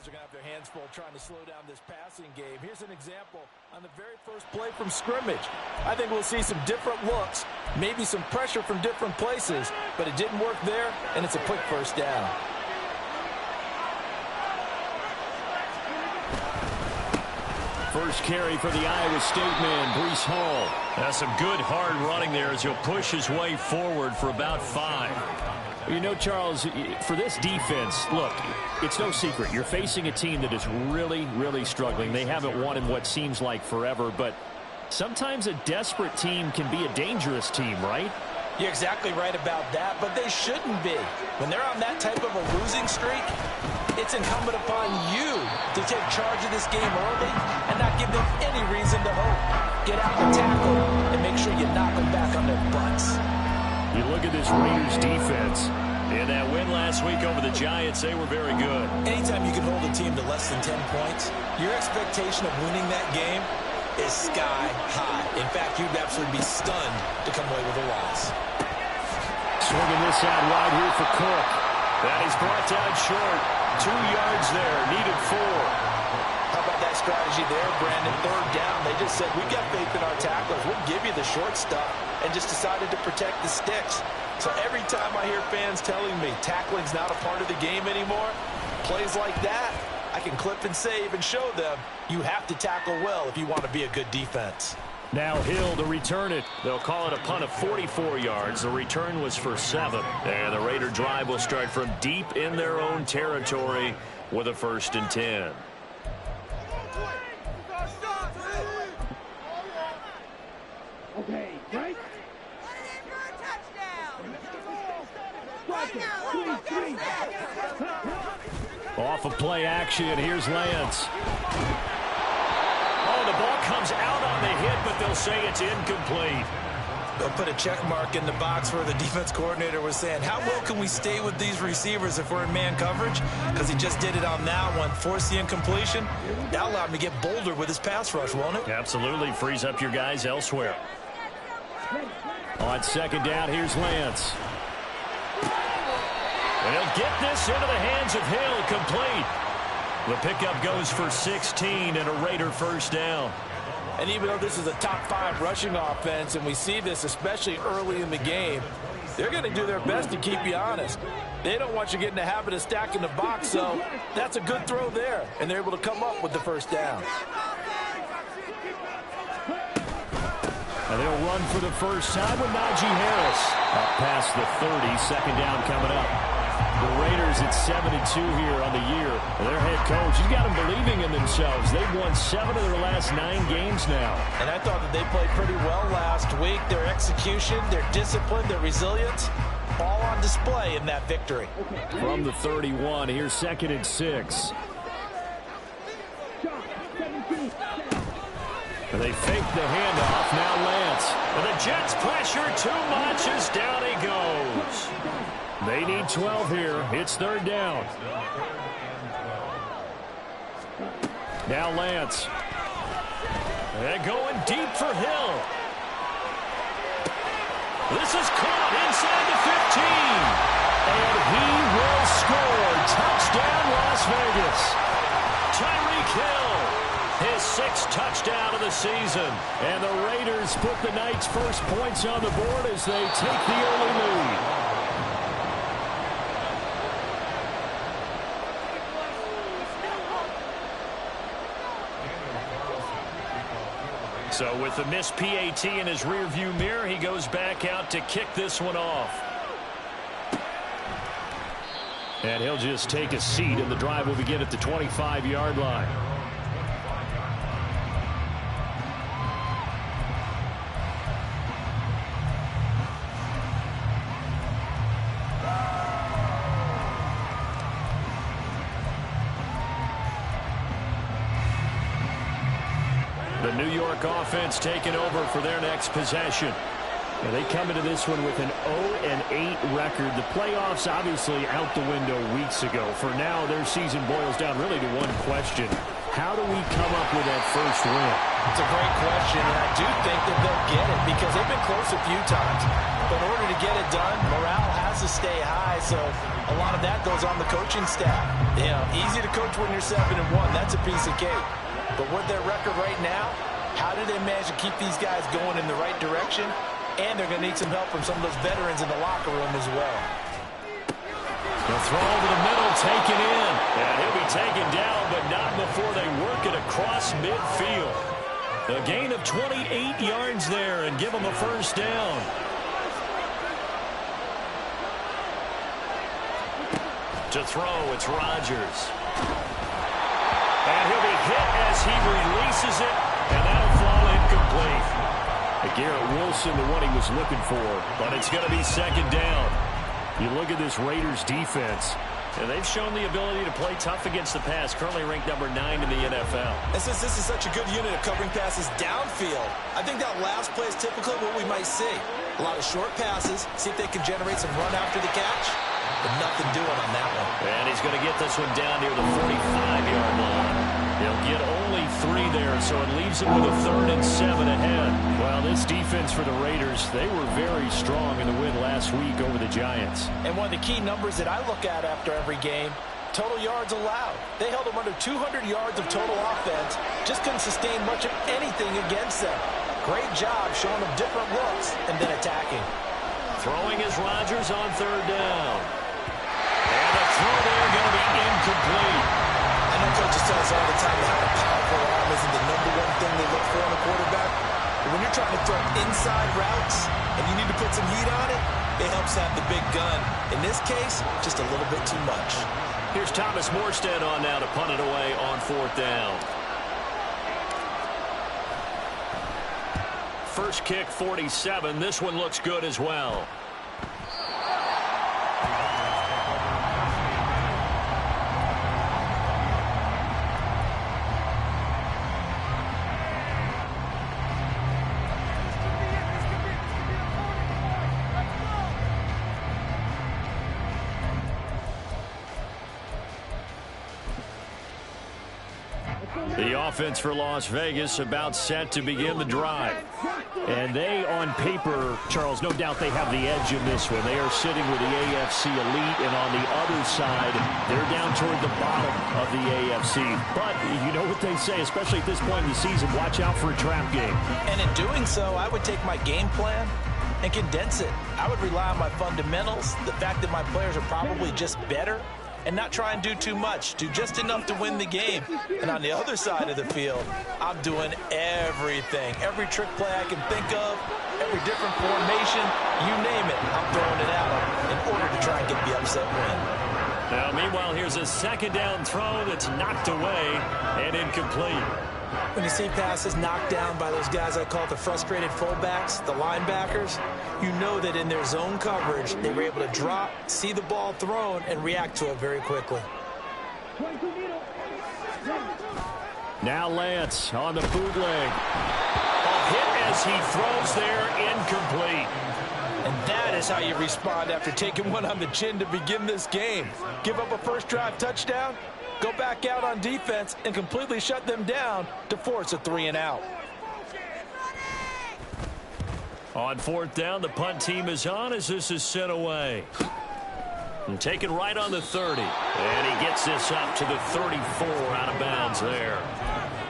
Steelers are going to have their hands full trying to slow down this passing game. Here's an example on the very first play from scrimmage. I think we'll see some different looks, maybe some pressure from different places, but it didn't work there, and it's a quick first down. First carry for the Iowa State man, Breece Hall. That's some good hard running there as he'll push his way forward for about 5. You know, Charles, for this defense, look, it's no secret. You're facing a team that is really, really struggling. They haven't won in what seems like forever, but sometimes a desperate team can be a dangerous team, right? You're exactly right about that, but they shouldn't be. When they're on that type of a losing streak, it's incumbent upon you to take charge of this game early and not give them any reason to hope. Get out and tackle and make sure you knock them back on their butts. You look at this Raiders defense. In that win last week over the Giants, they were very good. Anytime you can hold a team to less than 10 points, your expectation of winning that game is sky high. In fact, you'd absolutely be stunned to come away with a loss. Swinging this out wide here for Cook. That is brought down short. 2 yards there, needed 4. How about that strategy there, Brandon? Third down. They just said, we got faith in our tacklers. We'll give you the short stuff, and just decided to protect the sticks. So every time I hear fans telling me tackling's not a part of the game anymore, plays like that, I can clip and save and show them you have to tackle well if you want to be a good defense. Now Hill to return it. They'll call it a punt of 44 yards. The return was for 7. And the Raider drive will start from deep in their own territory with a 1st and 10. Okay, right? Off of play action, here's Lance. Oh, the ball comes out on the hit, but they'll say it's incomplete. They'll put a check mark in the box where the defense coordinator was saying, how well can we stay with these receivers if we're in man coverage? Because he just did it on that one, forced the incompletion. That allowed him to get bolder with his pass rush, won't it? Absolutely, frees up your guys elsewhere. On 2nd down, here's Lance. And he'll get this into the hands of Hill, complete. The pickup goes for 16 and a Raider 1st down. And even though this is a top 5 rushing offense, and we see this especially early in the game, they're going to do their best to keep you honest. They don't want you getting the habit of stacking the box, so that's a good throw there, and they're able to come up with the 1st down. And they'll run for the first time with Najee Harris. Up past the 30, 2nd down coming up. The Raiders at 7-2 here on the year. Their head coach, he's got them believing in themselves. They've won 7 of their last 9 games now. And I thought that they played pretty well last week. Their execution, their discipline, their resilience, all on display in that victory. From the 31, here's 2nd and 6. They fake the handoff. Now Lance. And the Jets pressure too much as down he goes. They need 12 here. It's 3rd down. Now Lance. And going deep for Hill. This is caught inside the 15. And he will score. Touchdown, Las Vegas. Tyreek Hill. His 6th touchdown of the season. And the Raiders put the night's first points on the board as they take the early lead. So with the missed PAT in his rearview mirror, he goes back out to kick this one off. And he'll just take a seat, and the drive will begin at the 25-yard line. The New York offense taking over for their next possession. Now they come into this one with an 0-8 record. The playoffs obviously out the window weeks ago. For now, their season boils down really to one question. How do we come up with that first win? It's a great question, and I do think that they'll get it because they've been close a few times. But in order to get it done, morale has passes stay high, so a lot of that goes on the coaching staff. You know, easy to coach when you're 7-1. That's a piece of cake. But with their record right now, how do they manage to keep these guys going in the right direction? And they're going to need some help from some of those veterans in the locker room as well. The throw over the middle, taken in. And he'll be taken down, but not before they work it across midfield. A gain of 28 yards there and give them a first down. To throw, it's Rodgers. And he'll be hit as he releases it, and that'll fall incomplete. Garrett Wilson, the one he was looking for, but it's going to be second down. You look at this Raiders defense. And they've shown the ability to play tough against the pass, currently ranked number 9 in the NFL. And since this is such a good unit of covering passes downfield, I think that last play is typically what we might see. A lot of short passes, see if they can generate some run after the catch, but nothing doing on that one. And he's going to get this one down near the 45-yard line. He'll get only 3 there, so it leaves him with a 3rd and 7 ahead. Well, this defense for the Raiders, they were very strong in the win last week over the Giants. And one of the key numbers that I look at after every game, total yards allowed. They held them under 200 yards of total offense, just couldn't sustain much of anything against them. Great job showing them different looks and then attacking. Throwing is Rodgers on 3rd down. And the throw there going to be incomplete. I know coaches tell us all the time how a powerful arm isn't the #1 thing they look for in a quarterback. But when you're trying to throw inside routes and you need to put some heat on it, it helps have the big gun. In this case, just a little bit too much. Here's Thomas Morstead on now to punt it away on 4th down. First kick, 47. This one looks good as well. The offense for Las Vegas about set to begin the drive. And they, on paper, Charles, no doubt they have the edge in this one. They are sitting with the AFC elite, and on the other side, they're down toward the bottom of the AFC. But you know what they say, especially at this point in the season, watch out for a trap game. And in doing so, I would take my game plan and condense it. I would rely on my fundamentals, the fact that my players are probably just better, and not try and do too much. Do just enough to win the game. And on the other side of the field, I'm doing everything. Every trick play I can think of, every different formation, you name it, I'm throwing it at them in order to try and get the upset win. Now, meanwhile, here's a second down throw that's knocked away and incomplete. When you see passes knocked down by those guys I call the frustrated fullbacks, the linebackers, you know that in their zone coverage, they were able to drop, see the ball thrown, and react to it very quickly. Now Lance on the bootleg. A hit as he throws there, incomplete. And that is how you respond after taking one on the chin to begin this game. Give up a first drive touchdown, go back out on defense and completely shut them down to force a 3-and-out. On 4th down, the punt team is on as this is sent away. And taken right on the 30. And he gets this up to the 34 out of bounds there.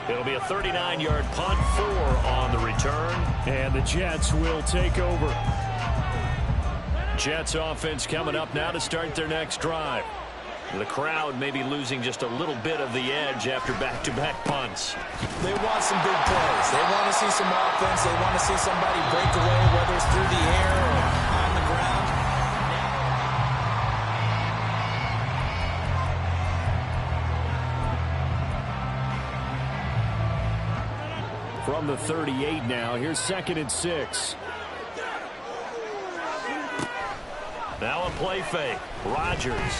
It'll be a 39-yard punt, 4 on the return. And the Jets will take over. Jets offense coming up now to start their next drive. The crowd may be losing just a little bit of the edge after back-to-back punts. They want some big plays. They want to see some offense. They want to see somebody break away, whether it's through the air or on the ground. From the 38 now, here's 2nd and 6. Now a play fake. Rodgers.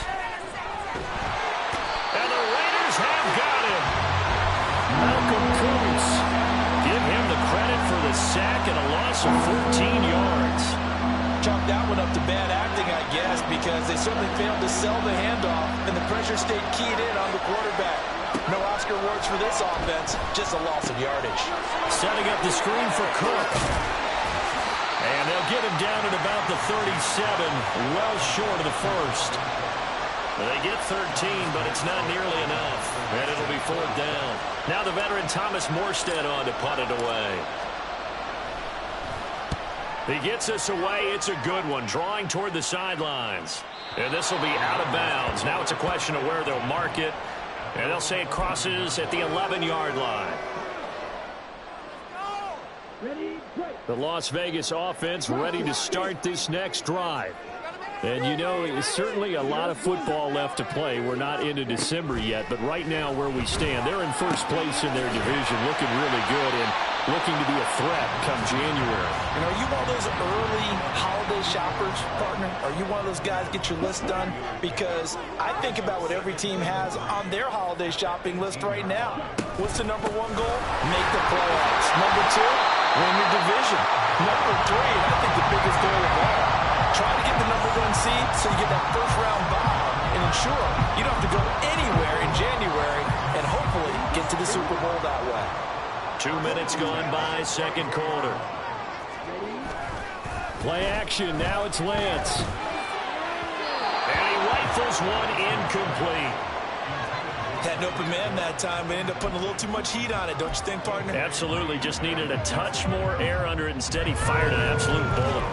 And the Raiders have got him. Malcolm Koonce. Give him the credit for the sack and a loss of 14 yards. Chalk that one up to bad acting, I guess, because they certainly failed to sell the handoff, and the pressure stayed keyed in on the quarterback. No Oscar awards for this offense, just a loss of yardage. Setting up the screen for Cook. And they'll get him down at about the 37, well short of the first. They get 13, but it's not nearly enough. And it'll be fourth down. Now the veteran Thomas Morstead on to punt it away. He gets us away. It's a good one, drawing toward the sidelines. And this will be out of bounds. Now it's a question of where they'll mark it. And they'll say it crosses at the 11-yard line. The Las Vegas offense ready to start this next drive. And, you know, it's certainly a lot of football left to play. We're not into December yet, but right now where we stand, they're in first place in their division, looking really good and looking to be a threat come January. And are you one of those early holiday shoppers, partner? Are you one of those guys get your list done? Because I think about what every team has on their holiday shopping list right now. What's the number one goal? Make the playoffs. Number two, win your division. Number three, and I think the biggest goal of all, try to get the number one seed so you get that first round bye and ensure you don't have to go anywhere in January and hopefully get to the Super Bowl that way. 2 minutes gone by, second quarter. Play action. Now it's Lance. And he rifles one incomplete. Had an open man that time, but ended up putting a little too much heat on it, don't you think, partner? Absolutely. Just needed a touch more air under it. Instead, he fired an absolute bullet.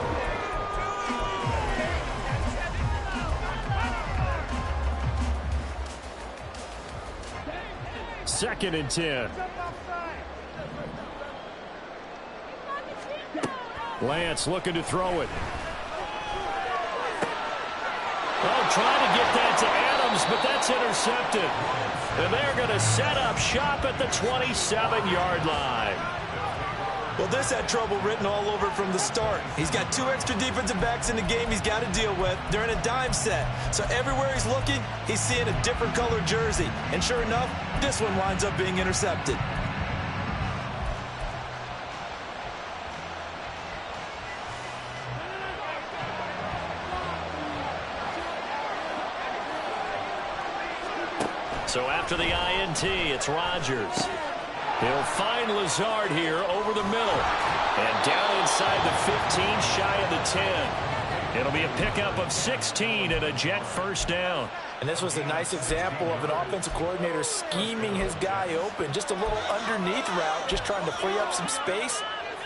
Second and 10. Lance looking to throw it. Oh, trying to get that to Adams, but that's intercepted. And they're going to set up shop at the 27-yard line. Well, this had trouble written all over from the start. He's got two extra defensive backs in the game he's got to deal with. They're in a dime set. So everywhere he's looking, he's seeing a different color jersey. And sure enough, this one winds up being intercepted. So after the INT, it's Rodgers. He'll find Lazard here over the middle. And down inside the 15, shy of the 10. It'll be a pickup of 16 and a Jet first down. And this was a nice example of an offensive coordinator scheming his guy open. Just a little underneath route, just trying to free up some space.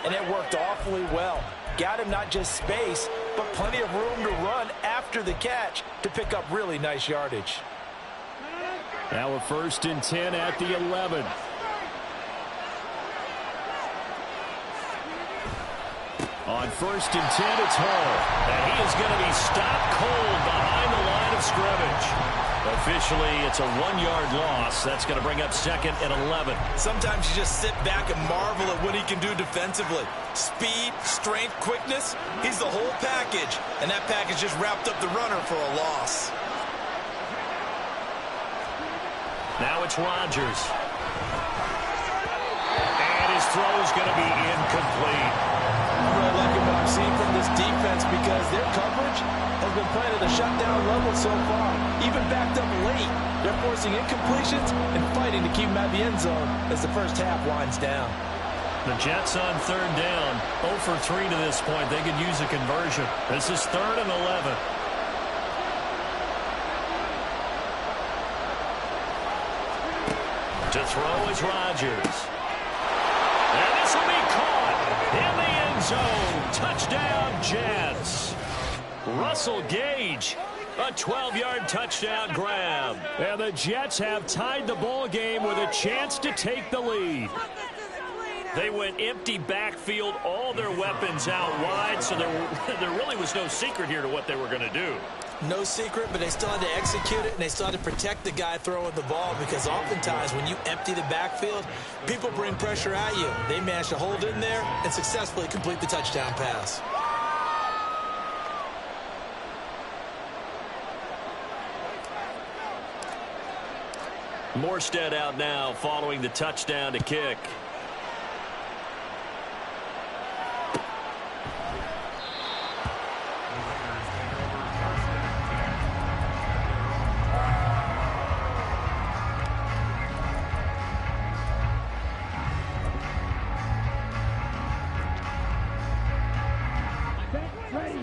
And it worked awfully well. Got him not just space, but plenty of room to run after the catch to pick up really nice yardage. Now a first and 10 at the 11. On first and 10, it's Hall. And he is going to be stopped cold behind the line of scrimmage. Officially, it's a 1-yard loss. That's going to bring up second and 11. Sometimes you just sit back and marvel at what he can do defensively. Speed, strength, quickness, he's the whole package. And that package just wrapped up the runner for a loss. Now it's Rodgers. And his throw is going to be incomplete. I'm really liking what I've seen from this defense because their coverage has been playing at a shutdown level so far. Even backed up late, they're forcing incompletions and fighting to keep them out of the end zone as the first half winds down. The Jets on third down, 0 for 3 to this point. They could use a conversion. This is third and 11. To throw is Rodgers. And this will be caught in the end zone. Touchdown, Jets. Russell Gage, a 12-yard touchdown grab. And the Jets have tied the ball game with a chance to take the lead. They went empty backfield, all their weapons out wide, so there really was no secret here to what they were going to do. No secret, but they still had to execute it, and they still had to protect the guy throwing the ball because oftentimes when you empty the backfield, people bring pressure at you. They managed to hold in there and successfully complete the touchdown pass. Morstead out now following the touchdown to kick.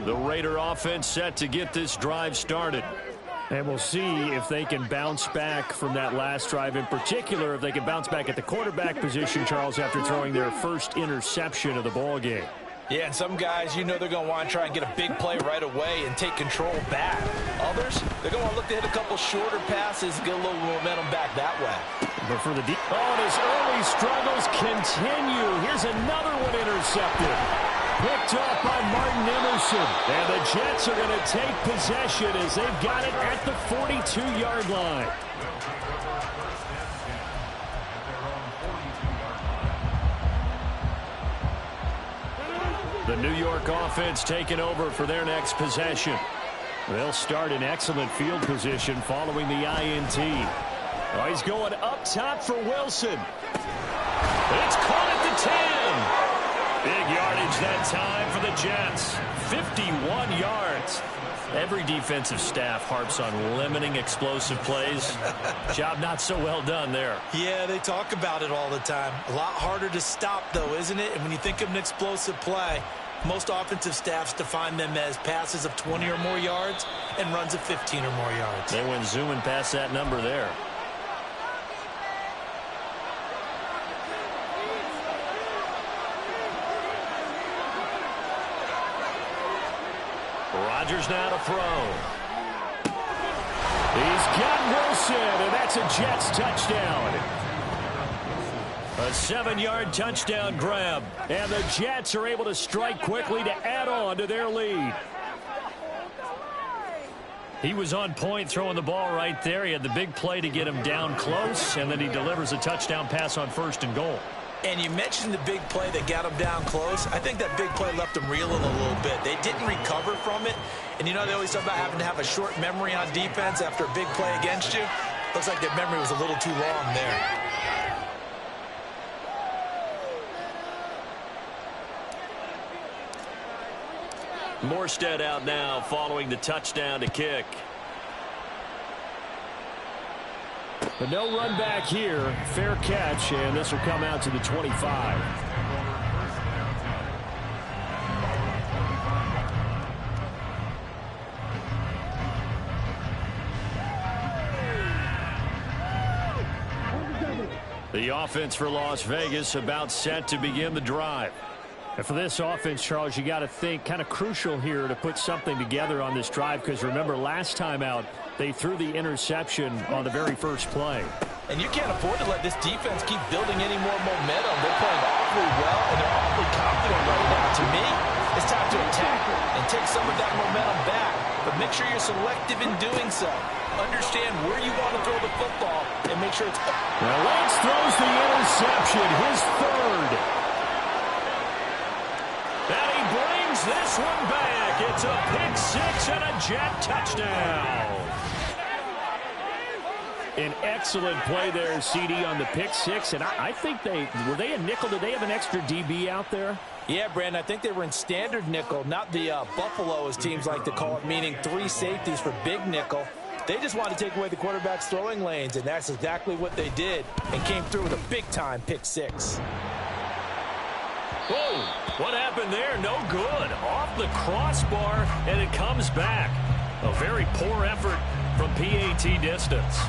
The Raider offense set to get this drive started. And we'll see if they can bounce back from that last drive, in particular if they can bounce back at the quarterback position, Charles, after throwing their first interception of the ball game. Yeah, and some guys, you know they're going to want to try and get a big play right away and take control back. Others, they're going to look to hit a couple shorter passes and get a little momentum back that way. But for the deep, and his early struggles continue. Here's another one intercepted. Picked off by Martin Emerson. And the Jets are going to take possession as they've got it at the 42-yard line. The New York offense taking over for their next possession. They'll start in excellent field position following the INT. Oh, he's going up top for Wilson. It's caught at the 10. Big yardage that time for the Jets. 51 yards. Every defensive staff harps on limiting explosive plays. Job not so well done there. Yeah, they talk about it all the time. A lot harder to stop, though, isn't it? And when you think of an explosive play, most offensive staffs define them as passes of 20 or more yards and runs of 15 or more yards. They went zooming past that number there. Rodgers now to throw. He's got Wilson, and that's a Jets touchdown. A 7-yard touchdown grab. And the Jets are able to strike quickly to add on to their lead. He was on point throwing the ball right there. He had the big play to get him down close, and then he delivers a touchdown pass on 1st and goal. And you mentioned the big play that got him down close. I think that big play left him reeling a little bit. They didn't recover from it. And you know they always talk about having to have a short memory on defense after a big play against you. Looks like their memory was a little too long there. Morstead out now following the touchdown to kick. But no run back here. Fair catch, and this will come out to the 25. The offense for Las Vegas about set to begin the drive. And for this offense, Charles, you got to think kind of crucial here to put something together on this drive, because remember last time out they threw the interception on the very first play. And you can't afford to let this defense keep building any more momentum. They're playing awfully well, and they're awfully confident right now. To me, it's time to attack and take some of that momentum back. But make sure you're selective in doing so. Understand where you want to throw the football and make sure it's... Now Lance throws the interception, his third. And he brings this one back. It's a pick-6 and a Jet touchdown. An excellent play there, CD, on the pick-6. And I think were they a nickel? Did they have an extra DB out there? Yeah, Brandon, I think they were in standard nickel, not the Buffalo, as teams like to call it, meaning 3 safeties for big nickel. They just wanted to take away the quarterback's throwing lanes, and that's exactly what they did, and came through with a big-time pick-6. Whoa, what happened there? No good. Off the crossbar, and it comes back. A very poor effort from PAT distance.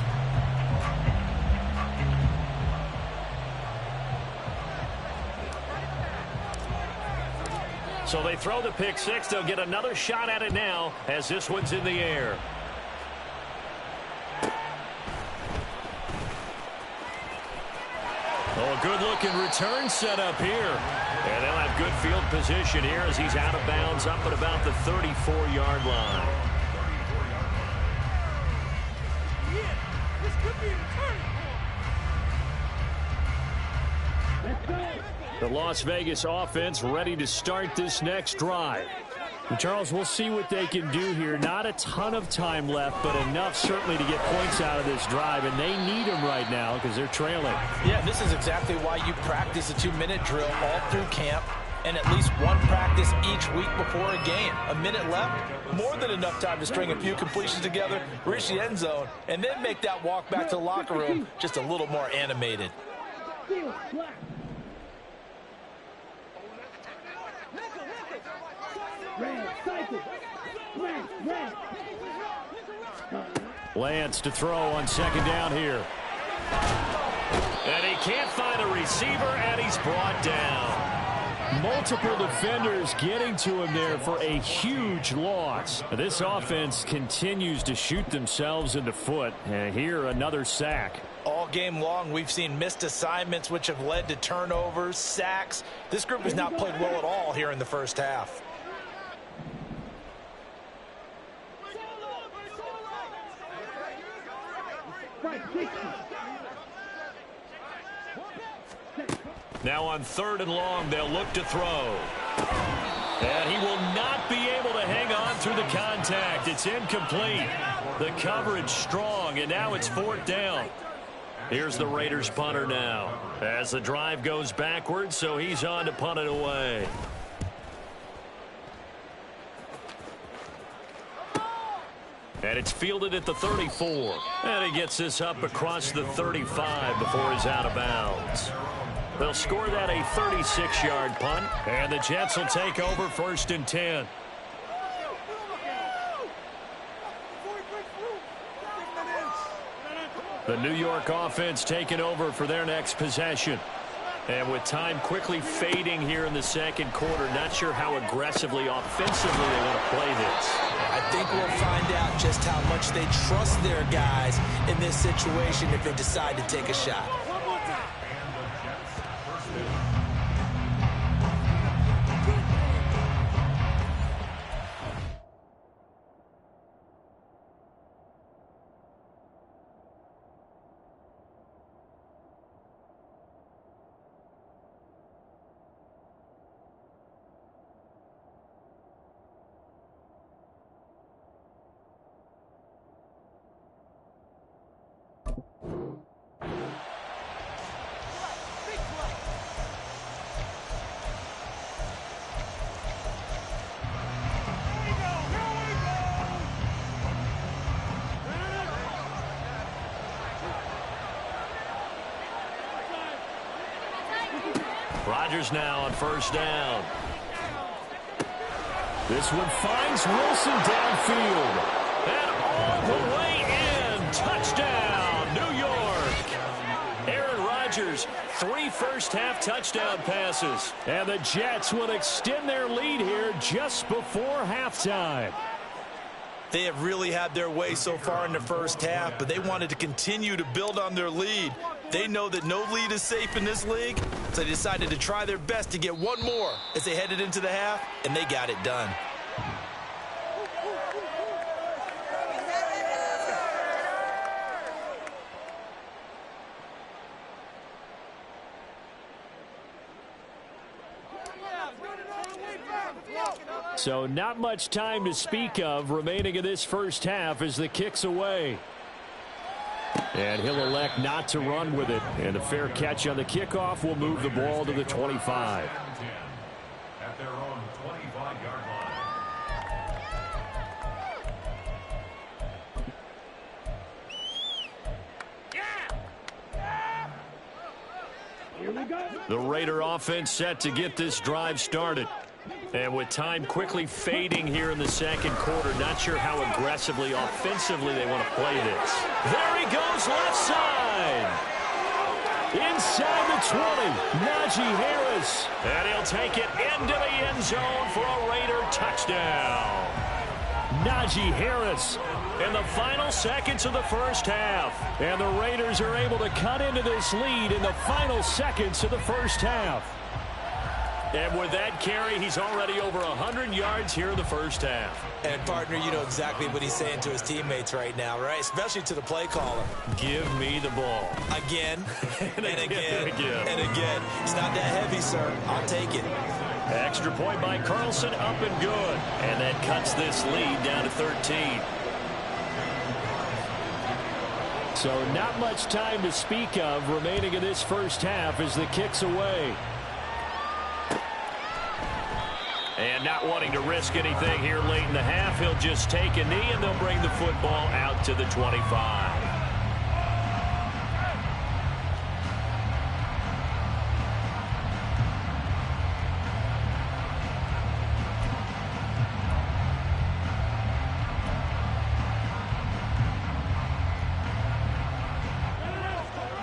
So they throw the pick-6. They'll get another shot at it now as this one's in the air. Oh, a good-looking return set up here. And they'll have good field position here as he's out of bounds up at about the 34-yard line. Yeah, this could be the turning point. Let's go. The Las Vegas offense ready to start this next drive. And Charles, we'll see what they can do here. Not a ton of time left, but enough certainly to get points out of this drive, and they need them right now because they're trailing. Yeah, this is exactly why you practice a 2-minute drill all through camp and at least one practice each week before a game. A minute left, more than enough time to string a few completions together, reach the end zone, and then make that walk back to the locker room just a little more animated. Red, Lance to throw on second down here. And he can't find a receiver, and he's brought down. Multiple defenders getting to him there for a huge loss. This offense continues to shoot themselves in the foot. And here, another sack. All game long, we've seen missed assignments, which have led to turnovers, sacks. This group has not played well at all here in the first half. Now on 3rd and long, they'll look to throw. And he will not be able to hang on through the contact. It's incomplete. The coverage strong, and now it's 4th down. Here's the Raiders punter now. As the drive goes backwards, so he's on to punt it away. And it's fielded at the 34. And he gets this up across the 35 before he's out of bounds. They'll score that a 36-yard punt. And the Jets will take over 1st and 10. The New York offense taking over for their next possession. And with time quickly fading here in the second quarter, not sure how aggressively, offensively they want to play this. I think we'll find out just how much they trust their guys in this situation if they decide to take a shot. Rodgers now on 1st down. This one finds Wilson downfield. And all the way in. Touchdown, New York. Aaron Rodgers, 3 first-half touchdown passes. And the Jets will extend their lead here just before halftime. They have really had their way so far in the first half, but they wanted to continue to build on their lead. They know that no lead is safe in this league, so they decided to try their best to get one more as they headed into the half, and they got it done. So not much time to speak of remaining in this first half as the kick's away. And he'll elect not to run with it. And a fair catch on the kickoff will move the ball to the 25. At their own 25-yard line. The Raider offense set to get this drive started. And with time quickly fading here in the second quarter, not sure how aggressively, offensively they want to play this. There he goes, left side. Inside the 20, Najee Harris. And he'll take it into the end zone for a Raider touchdown. Najee Harris. In the final seconds of the first half. And the Raiders are able to cut into this lead in the final seconds of the first half. And with that carry, he's already over 100 yards here in the first half. And, partner, you know exactly what he's saying to his teammates right now, right? Especially to the play caller. Give me the ball. Again, and again, and again. and again. It's not that heavy, sir. I'll take it. Extra point by Carlson, up and good. And that cuts this lead down to 13. So not much time to speak of remaining in this first half as the kick's away. And not wanting to risk anything here late in the half, he'll just take a knee and they'll bring the football out to the 25.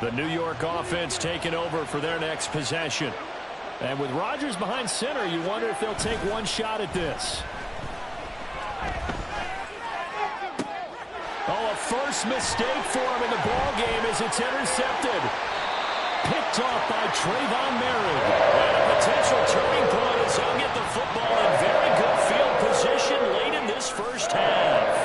The New York offense taking over for their next possession. And with Rodgers behind center, you wonder if they'll take one shot at this. Oh, a first mistake for him in the ball game as it's intercepted. Picked off by Trayvon Merritt. And a potential turning point as he'll get the football in very good field position late in this first half.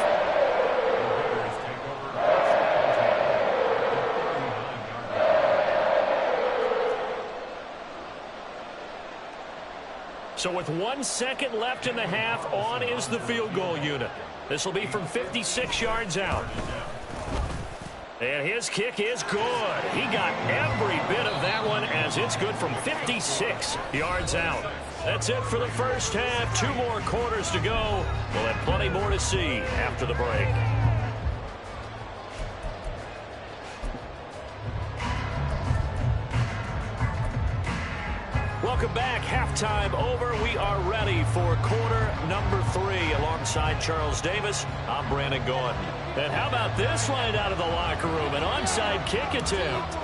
So with 1 second left in the half, on is the field goal unit. This will be from 56 yards out. And his kick is good. He got every bit of that one as it's good from 56 yards out. That's it for the first half. 2 more quarters to go. We'll have plenty more to see after the break. Welcome back. Halftime over. We are ready for quarter number 3. Alongside Charles Davis, I'm Brandon Gordon. And how about this line out of the locker room? An onside kick attempt.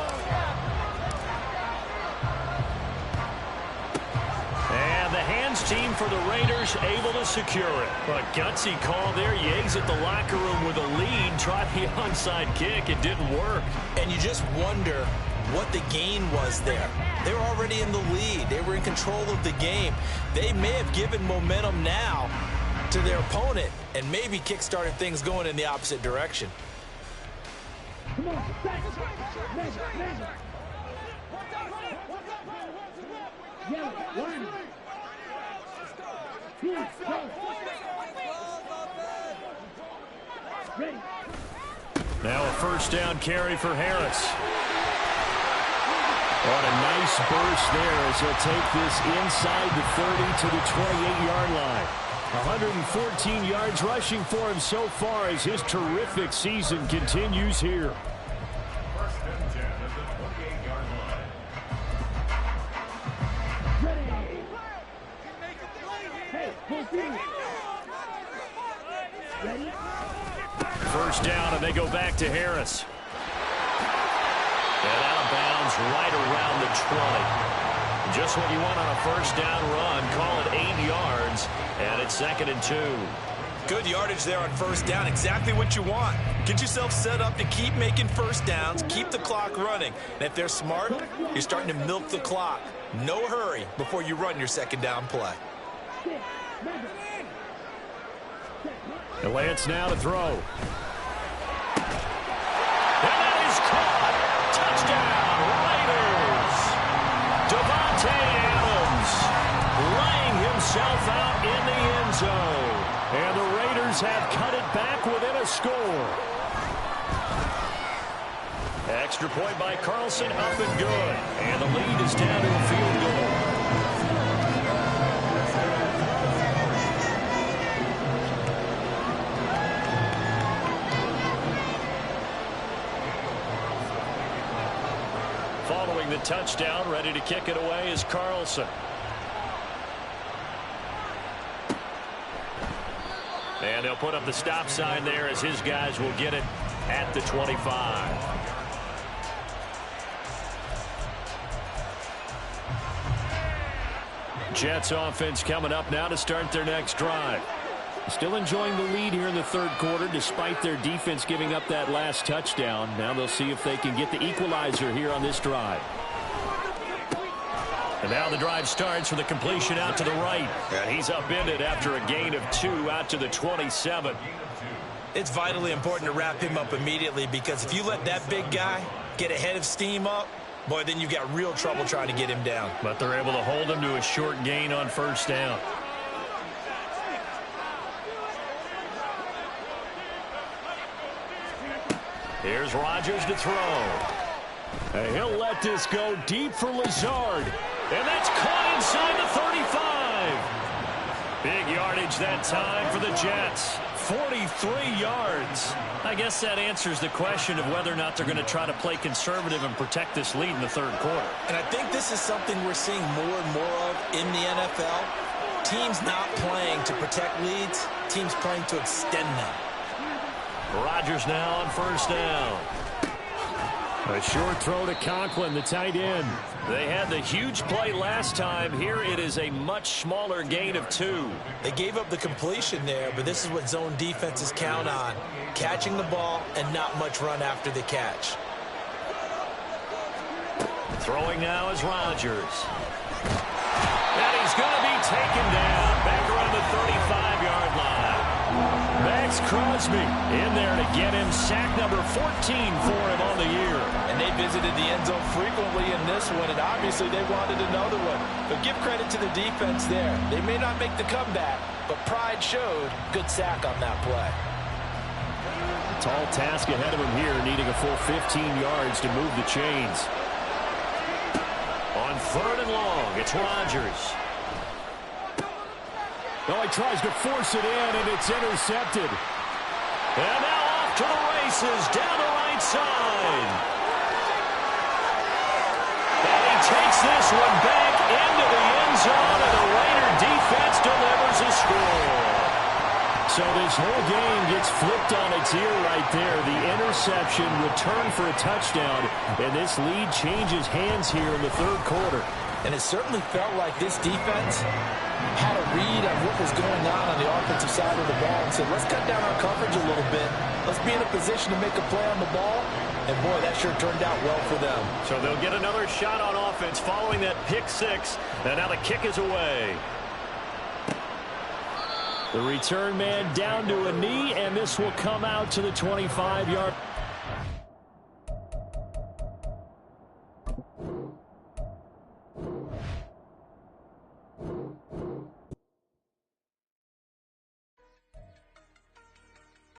And the hands team for the Raiders able to secure it. A gutsy call there. You exit the locker room with a lead. Try the onside kick. It didn't work. And you just wonder what the gain was there. They were already in the lead. They were in control of the game. They may have given momentum now to their opponent and maybe kick-started things going in the opposite direction. Come on, measure. Yellow, line. Ready. Now a first down carry for Harris. What a nice burst there as he'll take this inside the 30 to the 28-yard line. 114 yards rushing for him so far as his terrific season continues here. First and 10 at the 28-yard line. Hey, full field. Ready? First down, and they go back to Harris. And out of bounds right around the 20. Just what you want on a first down run. Call it 8 yards, and it's 2nd and 2. Good yardage there on first down. Exactly what you want. Get yourself set up to keep making first downs, keep the clock running. And if they're smart, you're starting to milk the clock. No hurry before you run your second down play. And Lance now to throw. And that is caught. Touchdown, Raiders. Devontae Adams laying himself out in the end zone. And the Raiders have cut it back within a score. Extra point by Carlson, up and good. And the lead is down to a field goal. Following the touchdown, ready to kick it away is Carlson. And they'll put up the stop sign there as his guys will get it at the 25. Jets offense coming up now to start their next drive. Still enjoying the lead here in the third quarter despite their defense giving up that last touchdown. Now they'll see if they can get the equalizer here on this drive. And now the drive starts with a completion out to the right. And he's upended after a gain of 2 out to the 27. It's vitally important to wrap him up immediately because if you let that big guy get ahead of steam up, boy, then you've got real trouble trying to get him down. But they're able to hold him to a short gain on first down. Here's Rodgers to throw. And he'll let this go deep for Lazard. And that's caught inside the 35. Big yardage that time for the Jets. 43 yards. I guess that answers the question of whether or not they're going to try to play conservative and protect this lead in the third quarter. And I think this is something we're seeing more and more of in the NFL. Teams not playing to protect leads, teams playing to extend them. Rodgers now on first down. A short throw to Conklin, the tight end. They had the huge play last time. Here it is a much smaller gain of 2. They gave up the completion there, but this is what zone defenses count on. Catching the ball and not much run after the catch. Throwing now is Rodgers. And he's going to be taken down back around the 35-yard line. Max Crosby in there to get him sack number 14 for him on the year. And they visited the end zone frequently in this one, and obviously they wanted another one. But give credit to the defense there. They may not make the comeback, but pride showed. Good sack on that play. Tall task ahead of him here, needing a full 15 yards to move the chains. On 3rd and long, it's Rodgers. Oh, he tries to force it in, and it's intercepted. And now off to the races, down the right side. And he takes this one back into the end zone, and the Raider defense delivers a score. So this whole game gets flipped on its ear right there. The interception, return for a touchdown, and this lead changes hands here in the 3rd quarter. And it certainly felt like this defense had a read on what was going on the offensive side of the ball and said, let's cut down our coverage a little bit. Let's be in a position to make a play on the ball. And, boy, that sure turned out well for them. So they'll get another shot on offense following that pick 6. And now the kick is away. The return man down to a knee, and this will come out to the 25-yard.